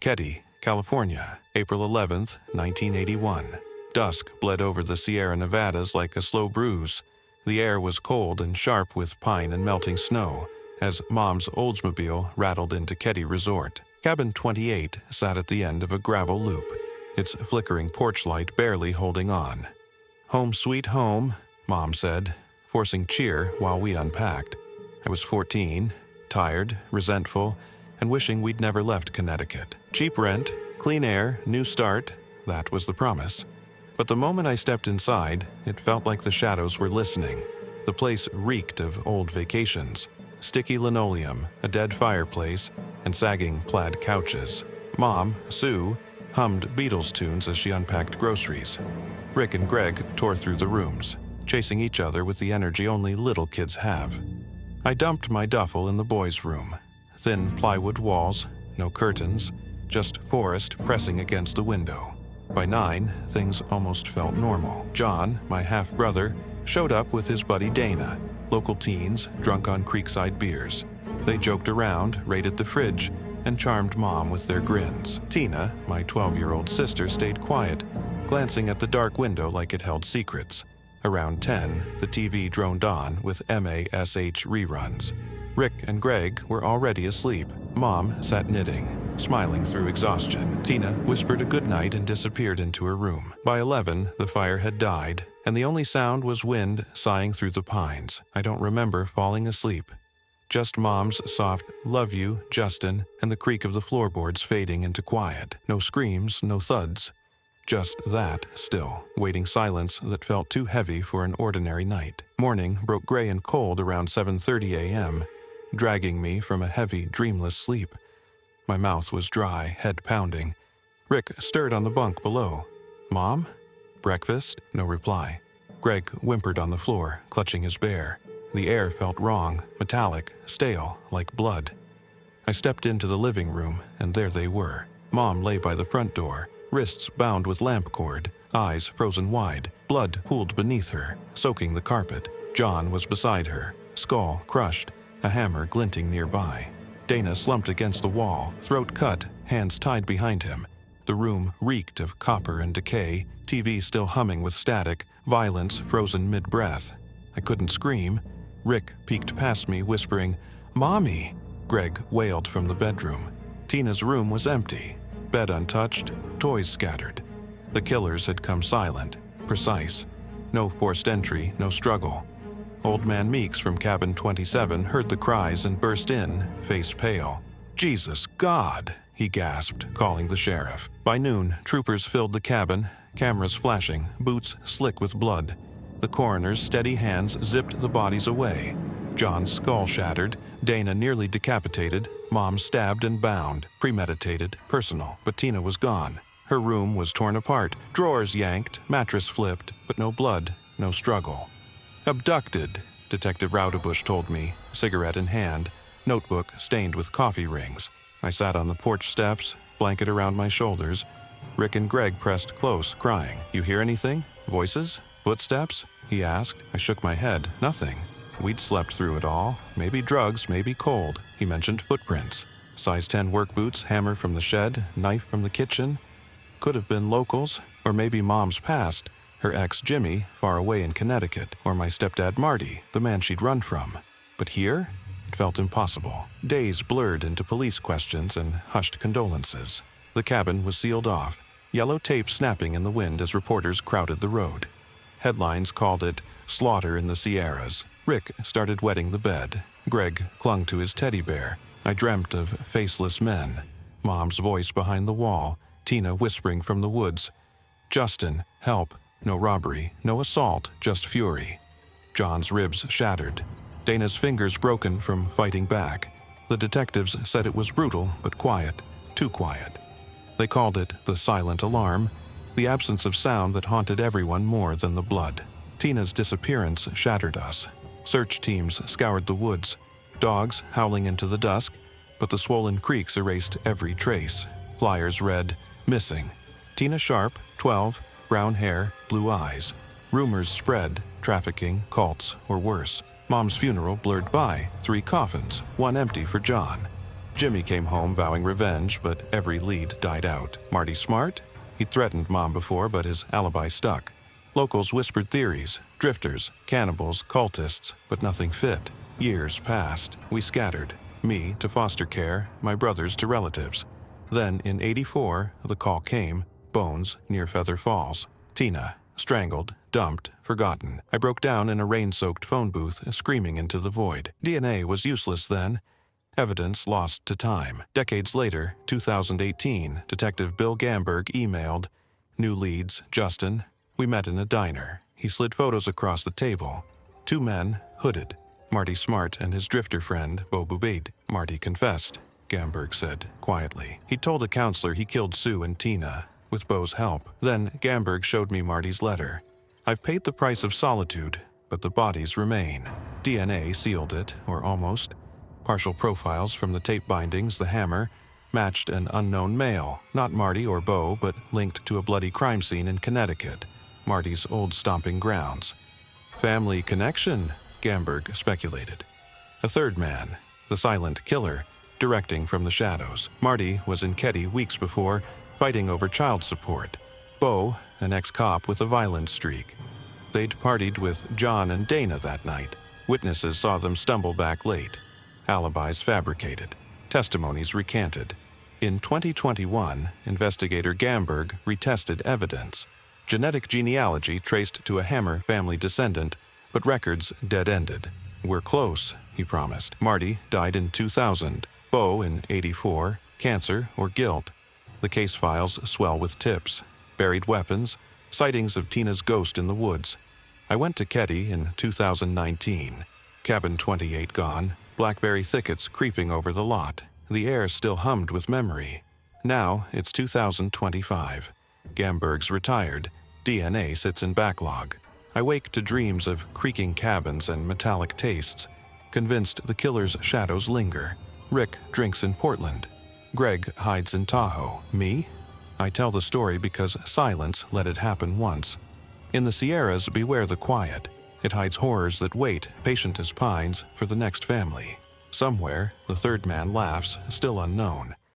Keddie, California, April 11, 1981. Dusk bled over the Sierra Nevadas like a slow bruise. The air was cold and sharp with pine and melting snow as Mom's Oldsmobile rattled into Keddie Resort. Cabin 28 sat at the end of a gravel loop, its flickering porch light barely holding on. "Home sweet home," Mom said, forcing cheer while we unpacked. I was 14, tired, resentful, and wishing we'd never left Connecticut. Cheap rent, clean air, new start, that was the promise. But the moment I stepped inside, it felt like the shadows were listening. The place reeked of old vacations, sticky linoleum, a dead fireplace, and sagging plaid couches. Mom, Sue, hummed Beatles tunes as she unpacked groceries. Rick and Greg tore through the rooms, chasing each other with the energy only little kids have. I dumped my duffel in the boys' room. Thin plywood walls, no curtains, just forest pressing against the window. By 9, things almost felt normal. John, my half-brother, showed up with his buddy Dana, local teens drunk on Creekside beers. They joked around, raided the fridge, and charmed Mom with their grins. Tina, my 12-year-old sister, stayed quiet, glancing at the dark window like it held secrets. Around 10, the TV droned on with MASH reruns. Rick and Greg were already asleep. Mom sat knitting, smiling through exhaustion. Tina whispered a goodnight and disappeared into her room. By 11, the fire had died, and the only sound was wind sighing through the pines. I don't remember falling asleep. Just Mom's soft, "Love you, Justin," and the creak of the floorboards fading into quiet. No screams, no thuds. Just that, still, waiting silence that felt too heavy for an ordinary night. Morning broke gray and cold around 7:30 a.m., dragging me from a heavy, dreamless sleep. My mouth was dry, head pounding. Rick stirred on the bunk below. "Mom? Breakfast?" No reply. Greg whimpered on the floor, clutching his bear. The air felt wrong, metallic, stale, like blood. I stepped into the living room, and there they were. Mom lay by the front door, wrists bound with lamp cord, eyes frozen wide, blood pooled beneath her, soaking the carpet. John was beside her, skull crushed, a hammer glinting nearby. Dana slumped against the wall, throat cut, hands tied behind him. The room reeked of copper and decay, TV still humming with static, violence frozen mid-breath. I couldn't scream. Rick peeked past me, whispering, "Mommy!" Greg wailed from the bedroom. Tina's room was empty, bed untouched, toys scattered. The killers had come silent, precise. No forced entry, no struggle. Old Man Meeks from Cabin 27 heard the cries and burst in, face pale. "Jesus God!" he gasped, calling the sheriff. By noon, troopers filled the cabin, cameras flashing, boots slick with blood. The coroner's steady hands zipped the bodies away. John's skull shattered, Dana nearly decapitated, Mom stabbed and bound, premeditated, personal. But Tina was gone. Her room was torn apart, drawers yanked, mattress flipped, but no blood, no struggle. "Abducted," Detective Raudebush told me, cigarette in hand, notebook stained with coffee rings. I sat on the porch steps, blanket around my shoulders. Rick and Greg pressed close, crying. "You hear anything? Voices? Footsteps?" he asked. I shook my head. Nothing. We'd slept through it all. Maybe drugs, maybe cold. He mentioned footprints. Size 10 work boots, hammer from the shed, knife from the kitchen. Could have been locals, or maybe Mom's past, her ex Jimmy, far away in Connecticut, or my stepdad Marty, the man she'd run from. But here? It felt impossible. Days blurred into police questions and hushed condolences. The cabin was sealed off, yellow tape snapping in the wind as reporters crowded the road. Headlines called it "Slaughter in the Sierras." Rick started wetting the bed. Greg clung to his teddy bear. I dreamt of faceless men. Mom's voice behind the wall, Tina whispering from the woods. "Justin, help. No robbery, no assault, just fury." John's ribs shattered. Dana's fingers broken from fighting back. The detectives said it was brutal, but quiet. Too quiet. They called it the silent alarm, the absence of sound that haunted everyone more than the blood. Tina's disappearance shattered us. Search teams scoured the woods, dogs howling into the dusk, but the swollen creeks erased every trace. Flyers read, "Missing. Tina Sharp, 12, brown hair, blue eyes." Rumors spread, trafficking, cults, or worse. Mom's funeral blurred by, 3 coffins, one empty for John. Jimmy came home vowing revenge, but every lead died out. Marty Smart? He'd threatened Mom before, but his alibi stuck. Locals whispered theories, drifters, cannibals, cultists, but nothing fit. Years passed. We scattered. Me to foster care, my brothers to relatives. Then, in '84, the call came, Bones, near Feather Falls. Tina, strangled, dumped, forgotten. I broke down in a rain-soaked phone booth, screaming into the void. DNA was useless then. Evidence lost to time. Decades later, 2018, Detective Bill Gamberg emailed, "New leads, Justin. We met in a diner. He slid photos across the table. 2 men, hooded. Marty Smart and his drifter friend, Bo Bubaid." Marty confessed, Gamberg said, quietly. He told a counselor he killed Sue and Tina, with Bo's help. Then Gamberg showed me Marty's letter. "I've paid the price of solitude, but the bodies remain." DNA sealed it, or almost. Partial profiles from the tape bindings, the hammer, matched an unknown male, not Marty or Bo, but linked to a bloody crime scene in Connecticut, Marty's old stomping grounds. Family connection, Gamberg speculated. A third man, the silent killer, directing from the shadows. Marty was in Keddie weeks before, fighting over child support. Bo, an ex-cop with a violent streak. They'd partied with John and Dana that night. Witnesses saw them stumble back late. Alibis fabricated. Testimonies recanted. In 2021, investigator Gamberg retested evidence. Genetic genealogy traced to a Hammer family descendant, but records dead-ended. "We're close," he promised. Marty died in 2000. Bo in '84. Cancer or guilt. The case files swell with tips. Buried weapons. Sightings of Tina's ghost in the woods. I went to Keddie in 2019. Cabin 28 gone. Blackberry thickets creeping over the lot. The air still hummed with memory. Now it's 2025. Gamberg's retired. DNA sits in backlog. I wake to dreams of creaking cabins and metallic tastes, convinced the killer's shadows linger. Rick drinks in Portland. Greg hides in Tahoe. Me? I tell the story because silence let it happen once. In the Sierras, beware the quiet. It hides horrors that wait, patient as pines, for the next family. Somewhere, the third man laughs, still unknown.